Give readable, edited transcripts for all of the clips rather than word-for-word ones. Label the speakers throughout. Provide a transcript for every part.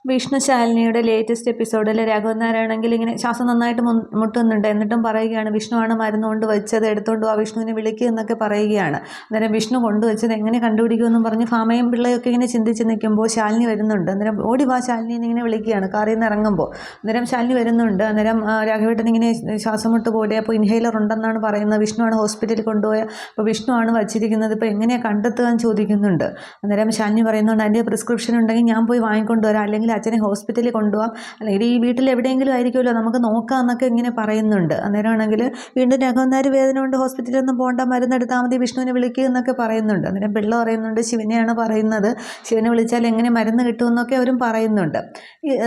Speaker 1: Vishnu ശാലിനിയുടെ latest എപ്പിസോഡിൽ രാഘവൻ നായരാണെങ്കിൽ ഇങ്ങനെ ശ്വാസം നന്നായിട്ട് മുട്ടുന്നുണ്ട്. എന്നിട്ടും പറയുകയാണ് വിഷ്ണുവാണ് മരുന്ന് കൊണ്ട് വെച്ചത്, എടുത്തുകൊണ്ട് ആ വിഷ്ണുവിനെ വിളിക്കുക എന്നൊക്കെ പറയുകയാണ്. അന്നേരം വിഷ്ണു കൊണ്ടുവച്ചത് എങ്ങനെ കണ്ടുപിടിക്കുമെന്നും പറഞ്ഞ് ഫാമയും പിള്ളയൊക്കെ ഇങ്ങനെ ചിന്തിച്ച് നിൽക്കുമ്പോൾ ശാലിനി വരുന്നുണ്ട്. അന്നേരം ഓടി വാ ശാലിനി എന്നിങ്ങനെ വിളിക്കുകയാണ് കാറിൽ നിന്ന് ഇറങ്ങുമ്പോൾ. അന്നേരം ശാലിനി വരുന്നുണ്ട്. അന്നേരം രാഘവേട്ടൻ ഇങ്ങനെ ശ്വാസം മുട്ട് പോലെ അപ്പോൾ ഇൻഹേലർ ഉണ്ടെന്നാണ് പറയുന്നത്. വിഷ്ണുവാണ് ഹോസ്പിറ്റലിൽ കൊണ്ടുപോയ, അപ്പോൾ വിഷ്ണുവാണ് വച്ചിരിക്കുന്നത്, ഇപ്പോൾ എങ്ങനെയാണ് കണ്ടെത്തുക ചോദിക്കുന്നുണ്ട്. അന്നേരം ശാലിനി പറയുന്നുണ്ട് അതിൻ്റെ പ്രിസ്ക്രിപ്ഷൻ ഉണ്ടെങ്കിൽ ഞാൻ പോയി വാങ്ങിക്കൊണ്ടുവരാം, അല്ലെങ്കിൽ അച്ഛനെ ഹോസ്പിറ്റലിൽ കൊണ്ടുപോകാം, അല്ലെങ്കിൽ ഈ വീട്ടിൽ എവിടെയെങ്കിലും ആയിരിക്കുമല്ലോ, നമുക്ക് നോക്കാം എന്നൊക്കെ ഇങ്ങനെ പറയുന്നുണ്ട്. അന്നേരമാണെങ്കിൽ വീണ്ടും രാഘവൻ നായർ വേദന കൊണ്ട് ഹോസ്പിറ്റലിൽ ഒന്നും പോകേണ്ട, മരുന്നെടുത്താൽ മതി, വിഷ്ണുവിനെ വിളിക്കുക എന്നൊക്കെ പറയുന്നുണ്ട്. അന്നേരം പിള്ള പറയുന്നുണ്ട് ശിവനെയാണ് പറയുന്നത്, ശിവനെ വിളിച്ചാൽ എങ്ങനെ മരുന്ന് കിട്ടുമെന്നൊക്കെ അവരും പറയുന്നുണ്ട്.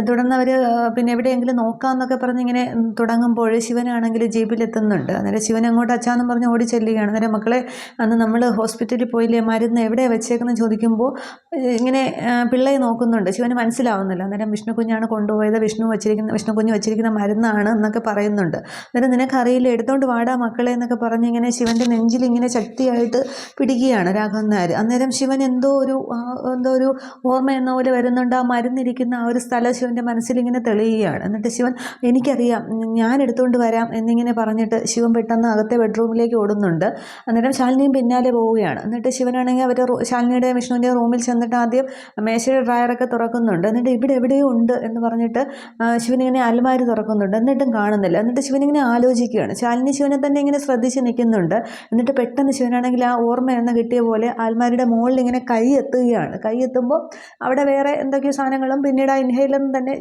Speaker 1: തുടർന്ന് അവർ പിന്നെ എവിടെയെങ്കിലും നോക്കാമെന്നൊക്കെ പറഞ്ഞ് ഇങ്ങനെ തുടങ്ങുമ്പോൾ ശിവനാണെങ്കിൽ ജീപ്പിലെത്തുന്നുണ്ട്. അന്നേരം ശിവൻ അങ്ങോട്ട് അച്ഛാന്നും പറഞ്ഞ് ഓടി ചെല്ലുകയാണ്. അന്നേരം മക്കളെ അന്ന് നമ്മൾ ഹോസ്പിറ്റലിൽ പോയില്ലേ, മരുന്ന് എവിടെയാണ് വെച്ചേക്കുന്നത് ചോദിക്കുമ്പോൾ ഇങ്ങനെ പിള്ളയെ നോക്കുന്നുണ്ട്. ശിവന് മനസ്സിലാവുന്നില്ല. അന്നേരം വിഷ്ണു കുഞ്ഞാണ് കൊണ്ടുപോയത്, വിഷ്ണു കുഞ്ഞ് വെച്ചിരിക്കുന്ന മരുന്നാണ് എന്നൊക്കെ പറയുന്നുണ്ട്. അന്നേരം നിനക്കറിയില്ല, എടുത്തോണ്ട് വാടാ മക്കളെ എന്നൊക്കെ പറഞ്ഞ് ഇങ്ങനെ ശിവൻ്റെ നെഞ്ചിൽ ഇങ്ങനെ ശക്തിയായിട്ട് പിടിക്കുകയാണ് രാഘവൻ നായർ. അന്നേരം ശിവൻ എന്തോ ഒരു ഓർമ്മ എന്ന പോലെ വരുന്നുണ്ട്. ആ മരുന്നിരിക്കുന്ന ആ ഒരു സ്ഥലം ശിവൻ്റെ മനസ്സിലിങ്ങനെ തെളിയുകയാണ്. എന്നിട്ട് ശിവൻ എനിക്കറിയാം, ഞാൻ എടുത്തുകൊണ്ട് വരാം എന്നിങ്ങനെ പറഞ്ഞിട്ട് ശിവൻ പെട്ടെന്ന് അകത്തെ ബെഡ്റൂമിലേക്ക് ഓടുന്നുണ്ട്. അന്നേരം ശാലിനിയും പിന്നാലെ പോവുകയാണ്. എന്നിട്ട് ശിവനാണെങ്കിൽ അവർ ശാലിനിയുടെ വിഷ്ണുവിൻ്റെ റൂമിൽ ചെന്നിട്ട് ആദ്യം മേശയുടെ ഡ്രയറൊക്കെ തുറക്കുന്നുണ്ട്. എന്നിട്ട് ഇവിടെ എവിടെയോ ഉണ്ട് എന്ന് പറഞ്ഞിട്ട് ശിവനിങ്ങനെ അലമാരി തുറക്കുന്നുണ്ട്. എന്നിട്ടും കാണുന്നില്ല. എന്നിട്ട് ശിവനിങ്ങനെ ആലോചിക്കുകയാണ്. ശാലിനി ശിവനെ തന്നെ ഇങ്ങനെ ശ്രദ്ധിച്ച് നിൽക്കുന്നുണ്ട്. എന്നിട്ട് പെട്ടെന്ന് ശിവനാണെങ്കിൽ ആ ഓർമ്മ എന്ന കിട്ടിയ പോലെ അലമാരിയുടെ മുകളിൽ ഇങ്ങനെ കൈ എത്തുകയാണ്. കൈ എത്തുമ്പോൾ അവിടെ വേറെ എന്തൊക്കെയോ സാധനങ്ങളും പിന്നീട് ആ ഇൻഹേലറും തന്നെ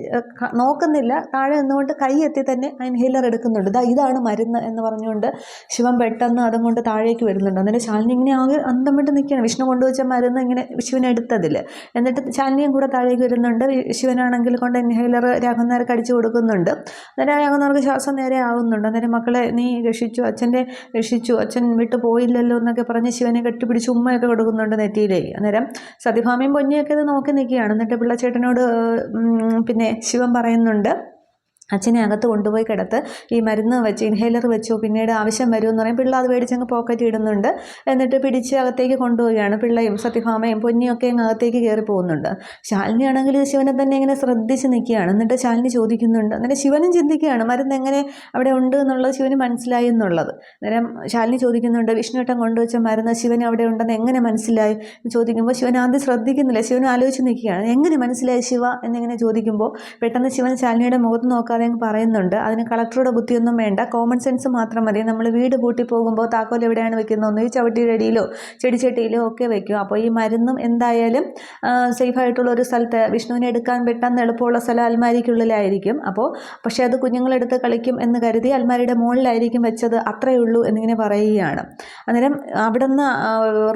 Speaker 1: നോക്കുന്നില്ല, താഴെ നിന്നുകൊണ്ട് കൈ എത്തി തന്നെ ആ ഇൻഹേലർ എടുക്കുന്നുണ്ട്. ഇതാണ് മരുന്ന് എന്ന് പറഞ്ഞുകൊണ്ട് ശിവൻ പെട്ടെന്ന് അതും കൊണ്ട് താഴേക്ക് വരുന്നുണ്ട്. അന്നേരം ശാലിനി ഇങ്ങനെ ആകെ അന്തം വിട്ട് നിൽക്കുകയാണ്. വിഷ്ണു കൊണ്ടുവച്ച മരുന്ന് ഇങ്ങനെ ശിവനെടുത്തതിൽ. എന്നിട്ട് ശാലിനിയും കൂടെ താഴേക്ക് വരുന്നുണ്ട്. ശിവനാണെങ്കിൽ കൊണ്ട് ഇൻഹേലർ രാഘവൻ നായർക്ക് അടിച്ചു കൊടുക്കുന്നുണ്ട്. അന്നേരം രാഘവൻ നായർക്ക് ശ്വാസം നേരെ ആവുന്നുണ്ട്. അന്നേരം മക്കളെ നീ രക്ഷിച്ചു, അച്ഛൻ വിട്ടു പോയില്ലല്ലോ എന്നൊക്കെ പറഞ്ഞ് ശിവനെ കെട്ടിപ്പിടിച്ച് ഉമ്മയൊക്കെ കൊടുക്കുന്നുണ്ട് നെറ്റിയിലേക്ക്. അന്നേരം സത്യഭാമയും പൊന്നിയൊക്കെ ഇത് നോക്കി നിൽക്കുകയാണ്. എന്നിട്ട് പിള്ളച്ചേട്ടനോട് പിന്നെ ശിവൻ പറയുന്നുണ്ട് അച്ഛനെ അകത്ത് കൊണ്ടുപോയി കിടത്ത്, ഈ മരുന്ന് വെച്ച് ഇൻഹേലർ വെച്ചു, പിന്നീട് ആവശ്യം വരുമെന്ന് പറയും. പിള്ള അത് മേടിച്ചങ്ങ് പോക്കറ്റ് ഇടുന്നുണ്ട്. എന്നിട്ട് പിടിച്ച് അകത്തേക്ക് കൊണ്ടുപോവുകയാണ്. പിള്ളയും സത്യഭാമയും പൊന്നിയൊക്കെ അങ്ങ് അകത്തേക്ക് കയറി പോകുന്നുണ്ട്. ശാലിനി ആണെങ്കിൽ ശിവനെ തന്നെ ഇങ്ങനെ ശ്രദ്ധിച്ച് നിൽക്കുകയാണ്. എന്നിട്ട് ശാലിനി ചോദിക്കുന്നുണ്ട്. എന്നിട്ട് ശിവനും ചിന്തിക്കുകയാണ് മരുന്ന് എങ്ങനെ അവിടെ ഉണ്ട് എന്നുള്ളത് ശിവന് മനസ്സിലായി എന്നുള്ളത്. അന്നേരം ശാലിനി ചോദിക്കുന്നുണ്ട് വിഷ്ണുവേട്ടൻ കൊണ്ടുവച്ച മരുന്ന് ശിവന് അവിടെ ഉണ്ടെന്ന് എങ്ങനെ മനസ്സിലായി ചോദിക്കുമ്പോൾ ശിവൻ ആദ്യം ശ്രദ്ധിക്കുന്നില്ല. ശിവൻ ആലോചിച്ച് നിൽക്കുകയാണ്, എങ്ങനെ മനസ്സിലായി ശിവ എന്നിങ്ങനെ ചോദിക്കുമ്പോൾ പെട്ടെന്ന് ശിവൻ ശാലിനിയുടെ മുഖത്ത് നോക്കാതെ പറയുന്നുണ്ട് അതിന് കളക്ടറുടെ ബുദ്ധിയൊന്നും വേണ്ട, കോമൺ സെൻസ് മാത്രം മതി. നമ്മൾ വീട് പൂട്ടി പോകുമ്പോൾ താക്കോൽ എവിടെയാണ് വെക്കുന്നത്, ഈ ചവിട്ടിയുടെ അടിയിലോ ചെടിച്ചട്ടിയിലോ ഒക്കെ വെക്കും. അപ്പോൾ ഈ മരുന്നും എന്തായാലും സേഫായിട്ടുള്ള ഒരു സ്ഥലത്ത് വിഷ്ണുവിനെ എടുക്കാൻ പെട്ടെന്ന് എളുപ്പമുള്ള സ്ഥലം അൽമാരിക്കുള്ളിലായിരിക്കും. പക്ഷേ അത് കുഞ്ഞുങ്ങളെടുത്ത് കളിക്കും എന്ന് കരുതി അൽമാരിയുടെ മുകളിലായിരിക്കും വെച്ചത്, അത്രയേ ഉള്ളൂ എന്നിങ്ങനെ പറയുകയാണ്. അന്നേരം അവിടെ നിന്ന്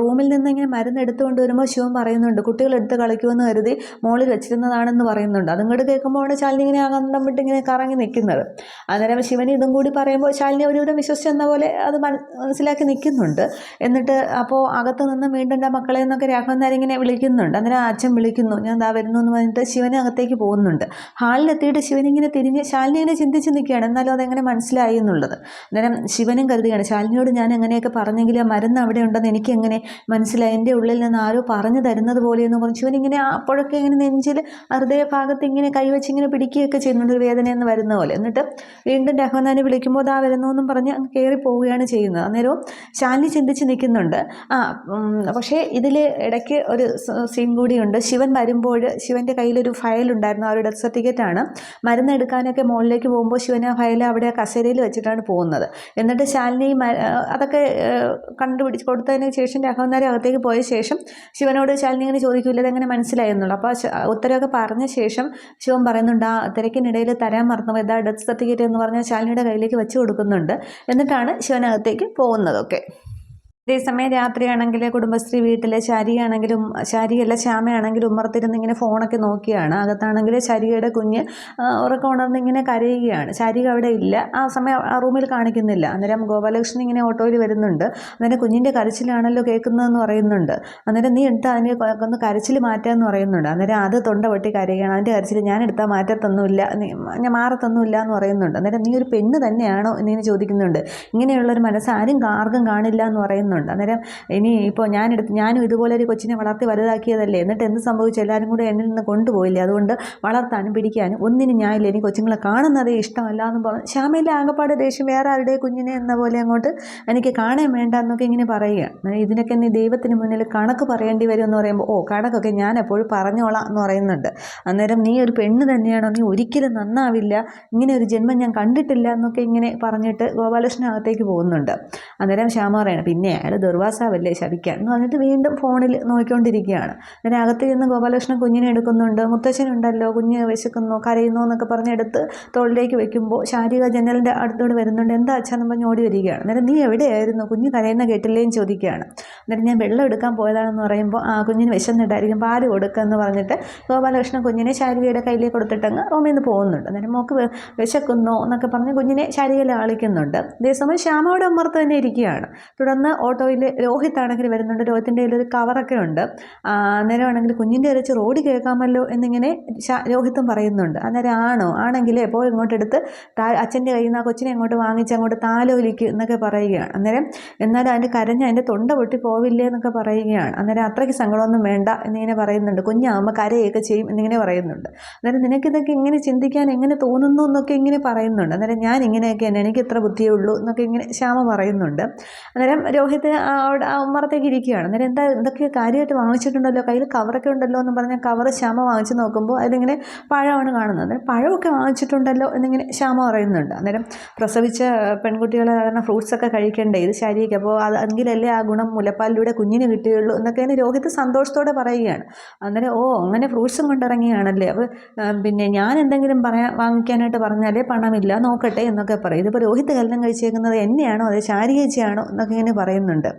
Speaker 1: റൂമിൽ നിന്ന് ഇങ്ങനെ മരുന്ന് എടുത്തുകൊണ്ട് വരുമ്പോൾ ശിവൻ പറയുന്നുണ്ട് കുട്ടികളെടുത്ത് കളിക്കുമെന്ന് കരുതി മുകളിൽ വെച്ചിരുന്നതാണെന്ന് പറയുന്നുണ്ട്. അതുകൊണ്ട് കേൾക്കുമ്പോൾ ശാലിനി ഇങ്ങനെ അകന്തം വിട്ട് ഇങ്ങനെ കറങ്ങി നിൽക്കുന്നത്. അന്നേരം ശിവന് ഇതും കൂടി പറയുമ്പോൾ ശാലിനി ഒരുവിധം വിശ്വസിച്ചെന്ന പോലെ അത് മനസ്സിലാക്കി നിൽക്കുന്നുണ്ട്. എന്നിട്ട് അപ്പോൾ അകത്ത് നിന്ന് വീണ്ടും എൻ്റെ മക്കളെ എന്നൊക്കെ രാഘവൻ നായർ ഇങ്ങനെ വിളിക്കുന്നുണ്ട്. അന്നേരം അച്ഛൻ വിളിക്കുന്നു, ഞാൻ ദാ വരുന്നു എന്ന് പറഞ്ഞിട്ട് ശിവന് അകത്തേക്ക് പോകുന്നുണ്ട്. ഹാളിലെത്തിയിട്ട് ശിവനിങ്ങനെ തിരിഞ്ഞ് ശാലിനി ഇങ്ങനെ ചിന്തിച്ച് നിൽക്കുകയാണ്, എന്നാലും അതെങ്ങനെ മനസ്സിലായി എന്നുള്ളത്. അന്നേരം ശിവനും കരുതുകയാണ് ശാലിനിയോട് ഞാൻ എങ്ങനെയൊക്കെ പറഞ്ഞെങ്കിലും ആ മരുന്ന് അവിടെ ഉണ്ടെന്ന് എനിക്ക് എങ്ങനെ മനസ്സിലായി, എൻ്റെ ഉള്ളിൽ നിന്ന് ആരോ പറഞ്ഞു തരുന്നത് പോലെയെന്ന് പറഞ്ഞ് ശിവനിങ്ങനെ അപ്പോഴൊക്കെ ഇങ്ങനെ നെഞ്ചിൽ ഹൃദയഭാഗത്ത് ഇങ്ങനെ കൈവച്ച് ഇങ്ങനെ പിടിക്കുകയൊക്കെ ചെയ്യുന്നുണ്ട്, വേദന എന്ന് വരുന്ന പോലെ. എന്നിട്ട് വീണ്ടും രാഘവൻ നായരെ വിളിക്കുമ്പോൾ അതാ വരുന്നു എന്നും പറഞ്ഞ് കയറി പോവുകയാണ് ചെയ്യുന്നത്. അന്നേരവും ശാലിനി ചിന്തിച്ച് നിൽക്കുന്നുണ്ട്. പക്ഷേ ഇതിൽ ഇടയ്ക്ക് ഒരു സീൻ കൂടിയുണ്ട്. ശിവൻ വരുമ്പോൾ ശിവൻ്റെ കയ്യിലൊരു ഫയൽ ഉണ്ടായിരുന്നു, ആ ഒരു ഡെത്ത് സർട്ടിഫിക്കറ്റാണ്. മരുന്ന് എടുക്കാനൊക്കെ മുകളിലേക്ക് പോകുമ്പോൾ ശിവൻ ആ ഫയൽ അവിടെ കസേരയിൽ വെച്ചിട്ടാണ് പോകുന്നത്. എന്നിട്ട് ശാലിനി അതൊക്കെ കണ്ടുപിടിച്ച് കൊടുത്തതിന് ശേഷം രാഘവൻ നായർ അകത്തേക്ക് പോയ ശേഷം ശിവനോട് ശാലിനി ഇങ്ങനെ ചോദിക്കില്ല ഇതെങ്ങനെ മനസ്സിലായി എന്നുള്ളൂ. അപ്പോൾ ഉത്തരവൊക്കെ പറഞ്ഞ ശേഷം ശിവൻ പറയുന്നുണ്ട് ആ തിരക്കിനിടയിൽ തരാൻ മറന്നു പോയതാ ഡെത്ത് സർട്ടിഫിക്കറ്റ് എന്ന് പറഞ്ഞാൽ ശാലിനിയുടെ കയ്യിലേക്ക് വെച്ച് കൊടുക്കുന്നുണ്ട്. എന്നിട്ടാണ് ശിവനകത്തേക്ക് പോകുന്നതൊക്കെ. അതേസമയം രാത്രിയാണെങ്കിൽ കുടുംബശ്രീ വീട്ടിലെ ശാരിയാണെങ്കിലും ശാരിയല്ല ശ്യാമയാണെങ്കിലും ഉമ്മറത്തിരുന്ന് ഇങ്ങനെ ഫോണൊക്കെ നോക്കിയാണ്. അകത്താണെങ്കിൽ ശാരികയുടെ കുഞ്ഞ് ഉറക്കം ഉണർന്ന് ഇങ്ങനെ കരയുകയാണ്. ശാരിക അവിടെ ഇല്ല, ആ സമയം ആ റൂമിൽ കാണിക്കുന്നില്ല. അന്നേരം ഗോപാലകൃഷ്ണൻ ഇങ്ങനെ ഓട്ടോയിൽ വരുന്നുണ്ട്. അന്നേരം കുഞ്ഞിൻ്റെ കരച്ചിലാണല്ലോ കേൾക്കുന്നതെന്ന് പറയുന്നുണ്ട്. അന്നേരം നീ എടുത്താൽ അതിനെ ഒന്ന് കരച്ചിൽ മാറ്റാമെന്ന് പറയുന്നുണ്ട്. അന്നേരം അത് തൊണ്ട പൊട്ടി കരയുകയാണ്. അതിൻ്റെ കരച്ചിൽ ഞാൻ എടുത്താൽ മാറ്റത്തൊന്നുമില്ല, ഞാൻ മാറത്തൊന്നുമില്ല എന്ന് പറയുന്നുണ്ട്. അന്നേരം നീ ഒരു പെണ്ണ് തന്നെയാണോ എന്നിങ്ങനെ ചോദിക്കുന്നുണ്ട്. ഇങ്ങനെയുള്ളൊരു മനസ്സ് ആരും ആർക്കും കാണില്ല എന്ന് പറയുന്നുണ്ട്. പറയുന്നുണ്ട്. അന്നേരം ഇനി ഇപ്പോൾ ഞാനും ഇതുപോലെ ഒരു കൊച്ചിനെ വളർത്തി വലുതാക്കിയതല്ലേ, എന്നിട്ട് എന്ത് സംഭവിച്ചു, എല്ലാവരും കൂടെ എന്നിൽ നിന്ന് കൊണ്ടുപോയില്ലേ, അതുകൊണ്ട് വളർത്താനും പിടിക്കാനും ഒന്നിനും ഞാനില്ല, എനിക്ക് കൊച്ചുങ്ങളെ കാണുന്നതേ ഇഷ്ടമല്ല എന്ന് പറഞ്ഞു ശ്യാമയിലെ ആകപ്പാട് ദേഷ്യം വേറെ ആരുടെ കുഞ്ഞിനെ എന്ന പോലെ അങ്ങോട്ട് എനിക്ക് കാണാൻ വേണ്ട എന്നൊക്കെ ഇങ്ങനെ പറയുക. ഇതിനൊക്കെ നീ ദൈവത്തിന് മുന്നിൽ കണക്ക് പറയേണ്ടി വരും എന്ന് പറയുമ്പോൾ കണക്കൊക്കെ ഞാൻ എപ്പോഴും പറഞ്ഞോളാം എന്ന് പറയുന്നുണ്ട്. അന്നേരം നീ ഒരു പെണ്ണ് തന്നെയാണോ, നീ ഒരിക്കലും നന്നാവില്ല, ഇങ്ങനെ ഒരു ജന്മം ഞാൻ കണ്ടിട്ടില്ല എന്നൊക്കെ ഇങ്ങനെ പറഞ്ഞിട്ട് ഗോപാലകൃഷ്ണൻ അകത്തേക്ക് പോകുന്നുണ്ട്. അന്നേരം ശ്യാമ പറയണം പിന്നെ അയാൾ ദുർവാസാവല്ലേ ശപിക്കാൻ എന്ന് പറഞ്ഞിട്ട് വീണ്ടും ഫോണിൽ നോക്കിക്കൊണ്ടിരിക്കുകയാണ്. അന്നേരം അകത്ത് ചെന്ന് ഗോപാലകൃഷ്ണൻ കുഞ്ഞിനെ എടുക്കുന്നുണ്ട്. മുത്തശ്ശനുണ്ടല്ലോ, കുഞ്ഞ് വിശക്കുന്നു കരയുന്നു എന്നൊക്കെ പറഞ്ഞ് എടുത്ത് തോളിലേക്ക് വെക്കുമ്പോൾ ശാരിക ജനലിൻ്റെ അടുത്തോട് വരുന്നുണ്ട്. എന്താ അച്ഛാന്ന് പറഞ്ഞ് ഓടി വരികയാണ്. അന്നേരം നീ എവിടെയായിരുന്നു, കുഞ്ഞ് കരയുന്ന കേട്ടില്ലേന്ന് ചോദിക്കുകയാണ്. അന്നേരം ഞാൻ വെള്ളം എടുക്കാൻ പോയതാണെന്ന് പറയുമ്പോൾ കുഞ്ഞിന് വിശന്നിട്ടായിരിക്കും, പാല് കൊടുക്കുക എന്ന് പറഞ്ഞിട്ട് ഗോപാലകൃഷ്ണൻ കുഞ്ഞിനെ ശാരികയുടെ കയ്യിലേക്ക് കൊടുത്തിട്ടങ്ങ് റൂമിൽ നിന്ന് പോകുന്നുണ്ട്. അന്നേരം മോക്ക് വിശക്കുന്നോ എന്നൊക്കെ പറഞ്ഞ് കുഞ്ഞിനെ ശാരികയിൽ ആളിക്കുന്നുണ്ട്. അതേസമയം ശ്യാമയുടെ അമ്മർത്ത് തന്നെ ഇരിക്കുകയാണ്. തുടർന്ന് ഓട്ടോയിൽ രോഹിത് ആണെങ്കിൽ വരുന്നുണ്ട്. രോഹിത്തിൻ്റെ കയ്യിലൊരു കവറൊക്കെ ഉണ്ട്. അന്നേരം ആണെങ്കിൽ കുഞ്ഞിൻ്റെ അരച്ച് റോഡ് കേൾക്കാമല്ലോ എന്നിങ്ങനെ രോഹിത്തും പറയുന്നുണ്ട്. അന്നേരം ആണെങ്കിൽ എപ്പോൾ ഇങ്ങോട്ട് എടുത്ത് അച്ഛൻ്റെ കയ്യിൽ നിന്ന് ആ കൊച്ചിനെ അങ്ങോട്ട് വാങ്ങിച്ച് അങ്ങോട്ട് താലോലിക്ക് എന്നൊക്കെ പറയുകയാണ്. അന്നേരം എന്നാലും അതിൻ്റെ കരഞ്ഞ് അതിൻ്റെ തൊണ്ട പൊട്ടി പോവില്ലേ എന്നൊക്കെ പറയുകയാണ്. അന്നേരം അത്രയ്ക്ക് സങ്കടമൊന്നും വേണ്ട എന്നിങ്ങനെ പറയുന്നുണ്ട്. കുഞ്ഞാകുമ്പോൾ കരയൊക്കെ ചെയ്യും എന്നിങ്ങനെ പറയുന്നുണ്ട്. അന്നേരം നിനക്കിതൊക്കെ ഇങ്ങനെ ചിന്തിക്കാൻ എങ്ങനെ തോന്നുന്നു എന്നൊക്കെ ഇങ്ങനെ പറയുന്നുണ്ട്. അന്നേരം ഞാൻ ഇങ്ങനെയൊക്കെ തന്നെ, എനിക്ക് ഇത്ര ബുദ്ധിയേ ഉള്ളൂ എന്നൊക്കെ ഇങ്ങനെ ശ്യാമ പറയുന്നുണ്ട്. അന്നേരം രോഹിത് അവിടെ ഉമ്മറത്തേക്ക് ഇരിക്കുകയാണ്. അന്നേരം എന്തൊക്കെ കാര്യമായിട്ട് വാങ്ങിച്ചിട്ടുണ്ടല്ലോ, കയ്യിൽ കവറൊക്കെ ഉണ്ടല്ലോ എന്ന് പറഞ്ഞാൽ കവർ ശ്യാമ വാങ്ങിച്ച് നോക്കുമ്പോൾ അതിലിങ്ങനെ പഴമാണ് കാണുന്നത്. അന്നേരം പഴമൊക്കെ വാങ്ങിച്ചിട്ടുണ്ടല്ലോ എന്നിങ്ങനെ ശ്യാമ പറയുന്നുണ്ട്. അന്നേരം പ്രസവിച്ച പെൺകുട്ടികളെ കാരണം ഫ്രൂട്ട്സൊക്കെ കഴിക്കണ്ടേ, ഇത് ശരിയാക്കി, അപ്പോൾ എങ്കിലല്ലേ ആ ഗുണം മുലപ്പാലിലൂടെ കുഞ്ഞിന് കിട്ടുകയുള്ളൂ എന്നൊക്കെ രോഹിത് സന്തോഷത്തോടെ പറയുകയാണ്. അന്നേരം അങ്ങനെ ഫ്രൂട്ട്സും കൊണ്ടിറങ്ങിയാണല്ലേ, അപ്പോൾ പിന്നെ ഞാൻ എന്തെങ്കിലും വാങ്ങിക്കാനായിട്ട് പറഞ്ഞാലേ പണമില്ല നോക്കട്ടെ എന്നൊക്കെ പറയും. ഇതിപ്പോൾ രോഹിത് കല്യാണം കഴിച്ചേക്കുന്നത് എന്നെയാണോ അതെ ശാരികേച്ചിയാണോ എന്നൊക്കെ ഇങ്ങനെ പറയുന്നുണ്ട്.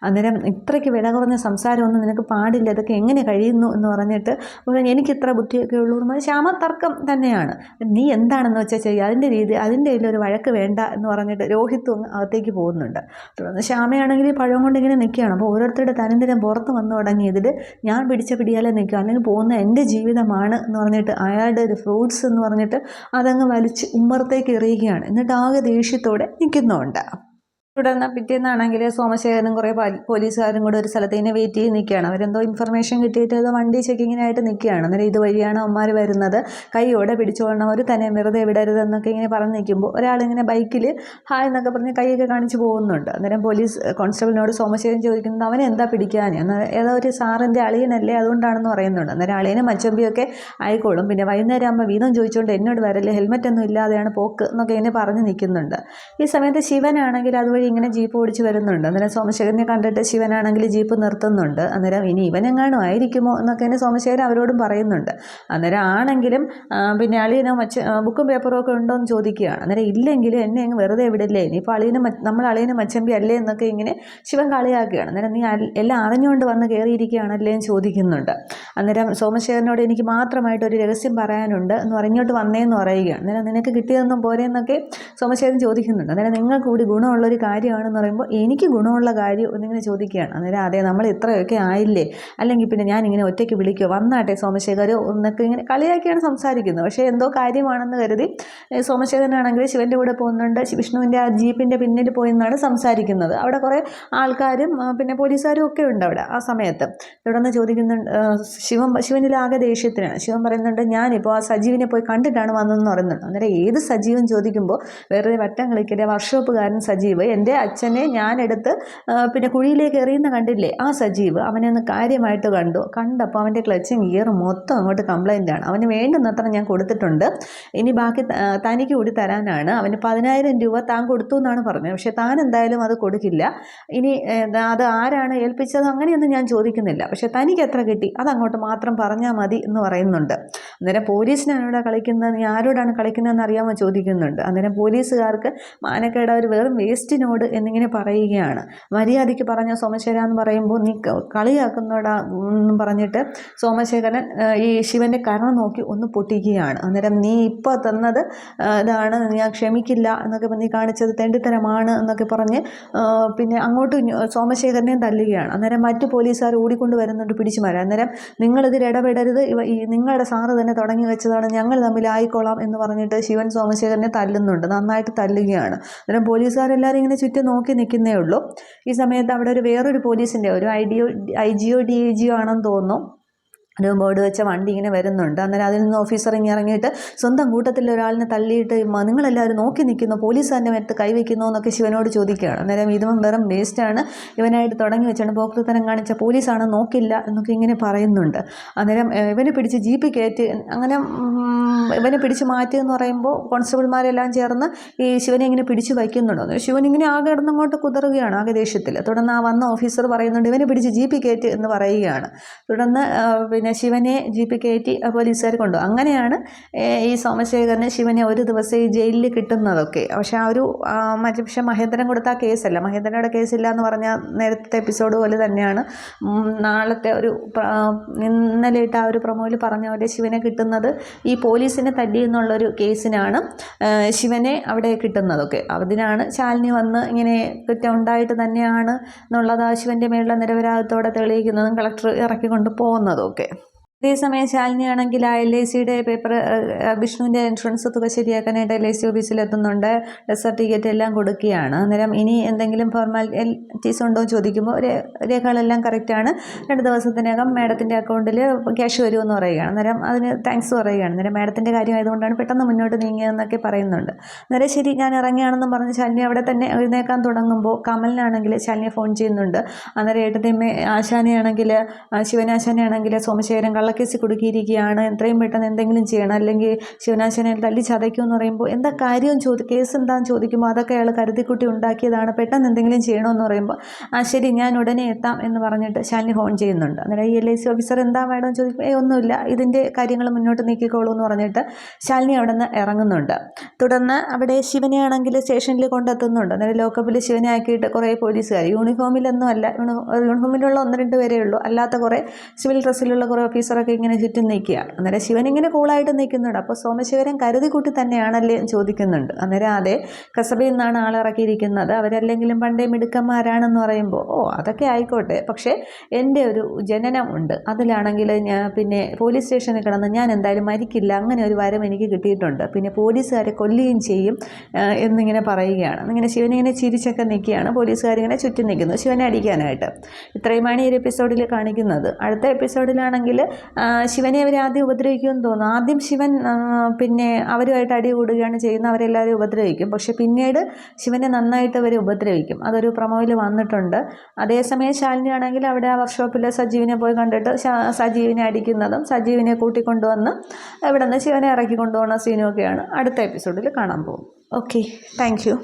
Speaker 1: അന്നേരം ഇത്രയ്ക്ക് വില കുറഞ്ഞ സംസാരമൊന്നും നിനക്ക് പാടില്ല, ഇതൊക്കെ എങ്ങനെ കഴിയുന്നു എന്ന് പറഞ്ഞിട്ട് എനിക്ക് ഇത്ര ബുദ്ധിയൊക്കെ ഉള്ളൂ എന്ന് ശ്യാമ തർക്കം തന്നെയാണ്. നീ എന്താണെന്ന് വെച്ചാൽ ചെയ്യുക, അതിൻ്റെ ഒരു വഴക്ക് വേണ്ട എന്ന് പറഞ്ഞിട്ട് രോഹിത്തും അകത്തേക്ക് പോകുന്നുണ്ട്. തുടർന്ന് ശ്യാമയാണെങ്കിൽ പഴം കൊണ്ട് ഇങ്ങനെ നിൽക്കുകയാണ്. അപ്പോൾ ഓരോരുത്തരുടെ തനിനിരം പുറത്ത് വന്നു തുടങ്ങിയതിൽ ഞാൻ പിടിച്ച പിടിയാലെ നിൽക്കുക, അല്ലെങ്കിൽ പോകുന്ന എൻ്റെ ജീവിതമാണ് എന്ന് പറഞ്ഞിട്ട് അയാളുടെ ഒരു ഫ്രൂട്ട്സ് എന്ന് പറഞ്ഞിട്ട് അതങ്ങ് വലിച്ച് ഉമ്മറത്തേക്ക് എറിയുകയാണ്. എന്നിട്ട് ആകെ ദേഷ്യത്തോടെ നിൽക്കുന്നുണ്ട്. തുടർന്ന് പിറ്റേന്നാണെങ്കിൽ സോമശേഖരനും കുറേ പോലീസുകാരും കൂടെ ഒരു സ്ഥലത്ത് ഇങ്ങനെ വെയിറ്റ് ചെയ്ത് നിൽക്കുകയാണ്. അവരെന്തോ ഇൻഫർമേഷൻ കിട്ടിയിട്ട് അത് വണ്ടി ചെക്കിങ്ങിനായിട്ട് നിൽക്കുകയാണ്. അന്നേരം ഇതുവഴിയാണ് അവന്മാർ വരുന്നത്, കൈയോടെ പിടിച്ചോളണം, ഒരു തന്നെ വെറുതെ വിടരുതെന്നൊക്കെ ഇങ്ങനെ പറഞ്ഞ് നിൽക്കുമ്പോൾ ഒരാളിങ്ങനെ ബൈക്കിൽ ഹായ് എന്നൊക്കെ പറഞ്ഞ് കൈയൊക്കെ കാണിച്ച് പോകുന്നുണ്ട്. അന്നേരം പോലീസ് കോൺസ്റ്റബിളിനോട് സോമശേഖരൻ ചോദിക്കുന്നത് അവനെ എന്താ പിടിക്കാൻ, ഏതോ ഒരു സാറിൻ്റെ അളിയനല്ലേ അതുകൊണ്ടാണെന്ന് പറയുന്നുണ്ട്. അന്നേരം അളിയനും മച്ചമ്പിയൊക്കെ ആയിക്കോളും, പിന്നെ വൈകുന്നേരം ആകുമ്പോൾ വീതം ചോദിച്ചുകൊണ്ട് എന്നോട് വരല്ലേ, ഹെൽമെറ്റൊന്നും ഇല്ലാതെയാണ് പോക്ക് എന്നൊക്കെ ഇങ്ങനെ പറഞ്ഞ് നിൽക്കുന്നുണ്ട്. ഈ സമയത്ത് ശിവനാണെങ്കിൽ അതുവഴി ഇങ്ങനെ ജീപ്പ് ഓടിച്ച് വരുന്നുണ്ട്. അന്നേരം സോമശേഖരനെ കണ്ടിട്ട് ശിവനാണെങ്കിൽ ജീപ്പ് നിർത്തുന്നുണ്ട്. അന്നേരം ഇനി ഇവനെങ്ങാനും ആയിരിക്കുമോ എന്നൊക്കെ തന്നെ സോമശേഖരൻ അവരോടും പറയുന്നുണ്ട്. അന്നേരം ആണെങ്കിലും പിന്നെ അളിയനോ ബുക്കും പേപ്പറും ഒക്കെ ഉണ്ടോ എന്ന് ചോദിക്കുകയാണ്. അന്നേരം ഇല്ലെങ്കിലും എന്നെ അങ്ങ് വെറുതെ വിടില്ലേ, ഇനിയിപ്പോൾ നമ്മൾ അളിയനും മച്ചമ്പി അല്ലേ എന്നൊക്കെ ഇങ്ങനെ ശിവൻ കളിയാക്കുകയാണ്. അന്നേരം നീ എല്ലാം അറിഞ്ഞുകൊണ്ട് വന്ന് കയറിയിരിക്കുകയാണല്ലേ എന്ന് ചോദിക്കുന്നുണ്ട്. അന്നേരം സോമശേഖരനോട് എനിക്ക് മാത്രമായിട്ട് ഒരു രഹസ്യം പറയാനുണ്ട് എന്ന് പറഞ്ഞോട്ട് വന്നേന്ന് പറയുകയാണ്. അന്നേരം നിനക്ക് കിട്ടിയതൊന്നും പോരെന്നൊക്കെ സോമശേഖരൻ ചോദിക്കുന്നുണ്ട്. അന്നേരം നിങ്ങൾക്ക് കൂടി ഗുണമുള്ളൊരു കാര്യമാണെന്ന് പറയുമ്പോൾ എനിക്ക് ഗുണമുള്ള കാര്യം എന്നിങ്ങനെ ചോദിക്കുകയാണ്. അന്നേരം അതെ നമ്മൾ ഇത്രയൊക്കെ ആയില്ലേ, അല്ലെങ്കിൽ പിന്നെ ഞാനിങ്ങനെ ഒറ്റയ്ക്ക് വിളിക്കുമോ, വന്നാട്ടെ സോമശേഖരോ എന്നൊക്കെ ഇങ്ങനെ കളിയാക്കിയാണ് സംസാരിക്കുന്നത്. പക്ഷേ എന്തോ കാര്യമാണെന്ന് കരുതി സോമശേഖരനാണെങ്കിൽ ശിവൻ്റെ കൂടെ പോകുന്നുണ്ട്. വിഷ്ണുവിൻ്റെ ആ ജീപ്പിൻ്റെ പിന്നിൽ പോയി എന്നാണ് സംസാരിക്കുന്നത്. അവിടെ കുറേ ആൾക്കാരും പിന്നെ പോലീസുകാരും ഒക്കെ ഉണ്ട് അവിടെ ആ സമയത്ത്. തുടർന്ന് ചോദിക്കുന്നുണ്ട് ശിവനിലാകെ ദേഷ്യത്തിനാണ്. ശിവൻ പറയുന്നുണ്ട് ഞാനിപ്പോൾ ആ സജീവിനെ പോയി കണ്ടിട്ടാണ് വന്നതെന്ന് പറയുന്നുണ്ട്. അന്നേരം ഏത് സജീവൻ ചോദിക്കുമ്പോൾ വേറെ വട്ടം കളിക്കില്ല, വർക്ക്ഷോപ്പുകാരൻ സജീവ്, എൻ്റെ അച്ഛനെ ഞാനെടുത്ത് പിന്നെ കുഴിയിലേക്ക് എറിയുന്ന കണ്ടില്ലേ ആ സജീവ്, അവനെ ഒന്ന് കാര്യമായിട്ട് കണ്ടപ്പോൾ അവൻ്റെ ക്ലച്ചും ഗിയറും മൊത്തം അങ്ങോട്ട് കംപ്ലൈൻ്റാണ്. അവന് വേണ്ടുന്നത്ര ഞാൻ കൊടുത്തിട്ടുണ്ട്, ഇനി ബാക്കി തനിക്ക് കൂടി തരാനാണ്. അവന് 10,000 രൂപ താൻ കൊടുത്തു എന്നാണ് പറഞ്ഞത്. പക്ഷേ താൻ എന്തായാലും അത് കൊടുക്കില്ല. ഇനി അത് ആരാണ് ഏൽപ്പിച്ചത് അങ്ങനെയൊന്നും ഞാൻ ചോദിക്കുന്നില്ല, പക്ഷേ തനിക്ക് എത്ര കിട്ടി അതങ്ങോട്ട് മാത്രം പറഞ്ഞാൽ മതി എന്ന് പറയുന്നുണ്ട്. അന്നേരം പോലീസിനാണ് ഇവിടെ കളിക്കുന്നത്, നീ ആരോടാണ് കളിക്കുന്നതെന്ന് അറിയാമോ ചോദിക്കുന്നുണ്ട്. അന്നേരം പോലീസുകാർക്ക് മാനക്കേട്, അവർ വെറും വേസ്റ്റിനോട് എന്നിങ്ങനെ പറയുകയാണ്. മര്യാദയ്ക്ക് പറഞ്ഞ സോമശേഖര എന്ന് പറയുമ്പോൾ നീ കളിയാക്കുന്നോടാ എന്നും പറഞ്ഞിട്ട് സോമശേഖരൻ ഈ ശിവൻ്റെ കരണം നോക്കി ഒന്ന് പൊട്ടിക്കുകയാണ്. അന്നേരം നീ ഇപ്പോൾ തന്നത് ഇതാണ്, ഞാൻ ക്ഷമിക്കില്ല എന്നൊക്കെ നീ കാണിച്ചത് തെണ്ടിത്തരമാണ് എന്നൊക്കെ പറഞ്ഞ് പിന്നെ അങ്ങോട്ട് സോമശേഖരനെയും തല്ലുകയാണ്. അന്നേരം മറ്റു പോലീസുകാർ ഓടിക്കൊണ്ട് വരുന്നുണ്ട് പിടിച്ചു മാറാൻ. അന്നേരം നിങ്ങളിതിൽ ഇടപെടരുത്, നിങ്ങളുടെ സാറ് തന്നെ തുടങ്ങി വെച്ചതാണ്, ഞങ്ങൾ തമ്മിലായിക്കോളാം എന്ന് പറഞ്ഞിട്ട് ശിവൻ സോമശേഖരനെ തല്ലുന്നുണ്ട്, നന്നായിട്ട് തല്ലുകയാണ്. അന്നേരം പോലീസുകാരെല്ലാവരും ഇങ്ങനെ ചുറ്റും നോക്കി നിൽക്കുന്നേ ഉള്ളൂ. ഈ സമയത്ത് അവിടെ വേറൊരു പോലീസിൻ്റെ ഒരു IGO DIGO ആണെന്ന് തോന്നുന്നു, ഒരു ബോർഡ് വെച്ച വണ്ടി ഇങ്ങനെ വരുന്നുണ്ട്. അന്നേരം അതിൽ നിന്ന് ഓഫീസർ ഇറങ്ങിയിട്ട് സ്വന്തം കൂട്ടത്തിൽ ഒരാളിനെ തള്ളിയിട്ട് നിങ്ങളെല്ലാവരും നോക്കി നിൽക്കുന്നു, പോലീസ് തന്നെ മറ്റ് കൈവയ്ക്കുന്നു എന്നൊക്കെ ശിവനോട് ചോദിക്കുകയാണ്. അന്നേരം ഇതും വെറും വേസ്റ്റാണ്, ഇവനായിട്ട് തുടങ്ങി വെച്ചാണ് പോക്രിത്തനം കാണിച്ച പോലീസാണ്, നോക്കില്ല എന്നൊക്കെ ഇങ്ങനെ പറയുന്നുണ്ട്. അന്നേരം ഇവനെ പിടിച്ച് ജീപ്പ് കയറ്റി, അങ്ങനെ ഇവനെ പിടിച്ച് മാറ്റിയെന്ന് പറയുമ്പോൾ കോൺസ്റ്റബിൾമാരെല്ലാം ചേർന്ന് ഈ ശിവനെ ഇങ്ങനെ പിടിച്ച് വയ്ക്കുന്നുണ്ടോ. അന്നേരം ശിവൻ ഇങ്ങനെ ആകെ ഇടന്നങ്ങോട്ട് കുതറുകയാണ്, ആകെ ദേഷ്യത്തിൽ. തുടർന്ന് ആ വന്ന ഓഫീസർ പറയുന്നുണ്ട് ഇവനെ പിടിച്ച് ജീപ്പ് കയറ്റി എന്ന് പറയുകയാണ്. തുടർന്ന് പിന്നെ ശിവനെ ജീപ്പിൽ കയറ്റി പോലീസുകാർ കൊണ്ടുപോകും. അങ്ങനെയാണ് ഈ സോമശേഖരന് ശിവനെ ഒരു ദിവസം ഈ ജയിലിൽ കിട്ടുന്നതൊക്കെ. പക്ഷെ പക്ഷെ മഹേന്ദ്രൻ കൊടുത്ത ആ കേസല്ല, മഹേന്ദ്രയുടെ കേസില്ല എന്ന് പറഞ്ഞാൽ നേരത്തെ എപ്പിസോഡ് പോലെ തന്നെയാണ്. നാളത്തെ ഇന്നലെ ഇട്ട ആ ഒരു പ്രൊമോയിൽ പറഞ്ഞ പോലെ ശിവനെ കിട്ടുന്നത് ഈ പോലീസിനെ തല്ലി എന്നുള്ളൊരു കേസിനാണ് ശിവനെ അവിടെ കിട്ടുന്നതൊക്കെ. അതിനാണ് ശാലിനി വന്ന് ഇങ്ങനെ കുറ്റം ഉണ്ടായിട്ട് തന്നെയാണ് എന്നുള്ളത് ആ ശിവൻ്റെ മേലുള്ള നിരപരാധിത്വത്തോടെ തെളിയിക്കുന്നതും കളക്ടർ ഇറക്കിക്കൊണ്ട് പോകുന്നതും ഒക്കെ. അതേസമയം ശാലിനിയാണെങ്കിൽ ആ LICയുടെ പേപ്പർ വിഷ്ണുവിൻ്റെ ഇൻഷുറൻസ് തുക ശരിയാക്കാനായിട്ട് LIC ഓഫീസിലെത്തുന്നുണ്ട്. ഡെത്ത് സർട്ടിഫിക്കറ്റ് എല്ലാം കൊടുക്കുകയാണ്. അന്നേരം ഇനി എന്തെങ്കിലും ഫോർമാലിറ്റീസ് ഉണ്ടോ എന്ന് ചോദിക്കുമ്പോൾ രേഖകളെല്ലാം കറക്റ്റാണ്, 2 ദിവസത്തിനകം മാഡത്തിൻ്റെ അക്കൗണ്ടിൽ ക്യാഷ് വരുമെന്ന് പറയുകയാണ്. അന്നേരം അതിന് താങ്ക്സ് പറയുകയാണ്. അന്നേരം മാഡത്തിൻ്റെ കാര്യമായതുകൊണ്ടാണ് പെട്ടെന്ന് മുന്നോട്ട് നീങ്ങിയതെന്നൊക്കെ പറയുന്നുണ്ട്. അന്നേരം ശരി ഞാൻ ഇറങ്ങിയാണെന്നും പറഞ്ഞ് ശാലിനി അവിടെ തന്നെ എഴുന്നേക്കാൻ തുടങ്ങുമ്പോൾ കമലിനാണെങ്കിൽ ശാലിനിയെ ഫോൺ ചെയ്യുന്നുണ്ട്. അന്നേരം ഏട്ടത്തിയമ്മ ആശാനെയാണെങ്കിൽ ശിവനാശാനെയാണെങ്കിൽ സോമശേഖരൻ കേസ് കുടുക്കിയിരിക്കുകയാണ്, എത്രയും പെട്ടെന്ന് എന്തെങ്കിലും ചെയ്യണം, അല്ലെങ്കിൽ ശിവനാശനെ തല്ലി ചതയ്ക്കുമെന്ന് പറയുമ്പോൾ എന്താ കാര്യം കേസ് എന്താണെന്ന് ചോദിക്കുമ്പോൾ അതൊക്കെ അയാൾ കരുതിക്കുട്ടി ഉണ്ടാക്കിയതാണ്, പെട്ടെന്ന് എന്തെങ്കിലും ചെയ്യണമെന്ന് പറയുമ്പോൾ ശരി ഞാൻ ഉടനെ എത്താം എന്ന് പറഞ്ഞിട്ട് ശാലിനി ഫോൺ ചെയ്യുന്നുണ്ട്. അന്നേരം ഈ LIC ഓഫീസർ എന്താ വേണമെന്ന് ചോദിക്കുമ്പോൾ ഒന്നുമില്ല, ഇതിൻ്റെ കാര്യങ്ങൾ മുന്നോട്ട് നീക്കിക്കോളൂ എന്ന് പറഞ്ഞിട്ട് ശാലിനി അവിടെ നിന്ന് ഇറങ്ങുന്നുണ്ട്. തുടർന്ന് അവിടെ ശിവനെ ആണെങ്കിൽ സ്റ്റേഷനിൽ കൊണ്ടെത്തുന്നുണ്ട്. അന്നേരം ലോക്കപ്പിൽ ശിവനെ ആക്കിയിട്ട് കുറേ പോലീസുകാർ, യൂണിഫോമിലൊന്നും അല്ല, യൂണിഫോമിലുള്ള 1-2 പേരേ ഉള്ളൂ, അല്ലാത്ത കുറേ സിവിൽ ഡ്രസ്സിലുള്ള കുറേ ഓഫീസറൊക്കെ ഇങ്ങനെ ചുറ്റും നിൽക്കുകയാണ്. അന്നേരം ശിവൻ ഇങ്ങനെ കൂളായിട്ട് നിൽക്കുന്നുണ്ട്. അപ്പോൾ സോമശേഖരൻ കരുതിക്കുട്ടി തന്നെയാണല്ലേ ചോദിക്കുന്നുണ്ട്. അന്നേരം അതെ, കസബയിൽ നിന്നാണ് ആളിറക്കിയിരിക്കുന്നത്, അവരല്ലെങ്കിലും പണ്ടേ മിടുക്കന്മാരാണെന്ന് പറയുമ്പോൾ അതൊക്കെ ആയിക്കോട്ടെ, പക്ഷേ എൻ്റെ ഒരു ജനനം ഉണ്ട്, അതിലാണെങ്കിൽ ഞാൻ പിന്നെ പോലീസ് സ്റ്റേഷനിൽ കിടന്ന് ഞാൻ എന്തായാലും മരിക്കില്ല, അങ്ങനെ ഒരു വരം എനിക്ക് കിട്ടിയിട്ടുണ്ട്, പിന്നെ പോലീസുകാരെ കൊല്ലുകയും ചെയ്യും എന്നിങ്ങനെ പറയുകയാണ്. ഇങ്ങനെ ശിവനിങ്ങനെ ചിരിച്ചൊക്കെ നിൽക്കുകയാണ്. പോലീസുകാരിങ്ങനെ ചുറ്റും നിൽക്കുന്നു ശിവനെ അടിക്കാനായിട്ട്. ഇത്രയുമാണ് ഈ ഒരു എപ്പിസോഡിൽ കാണിക്കുന്നത്. അടുത്ത എപ്പിസോഡിലാണെങ്കിൽ ശിവനെ അവർ ആദ്യം ഉപദ്രവിക്കുമെന്ന് തോന്നുന്നു. ആദ്യം ശിവൻ പിന്നെ അവരുമായിട്ട് അടി കൂടുകയാണ് ചെയ്യുന്നത്, അവരെല്ലാവരും ഉപദ്രവിക്കും. പക്ഷെ പിന്നീട് ശിവനെ നന്നായിട്ട് അവർ ഉപദ്രവിക്കും. അതൊരു പ്രൊമോയിൽ വന്നിട്ടുണ്ട്. അതേസമയം ശാലിനി ആണെങ്കിൽ അവിടെ ആ വർക്ക്ഷോപ്പിൽ സജീവിനെ പോയി കണ്ടിട്ട് സജീവിനെ അടിക്കുന്നതും സജീവിനെ കൂട്ടിക്കൊണ്ടുവന്ന് ഇവിടെ നിന്ന് ശിവനെ ഇറക്കി കൊണ്ടുപോകുന്ന സീനുമൊക്കെയാണ് അടുത്ത എപ്പിസോഡിൽ കാണാൻ പോകും. Okay, thank you.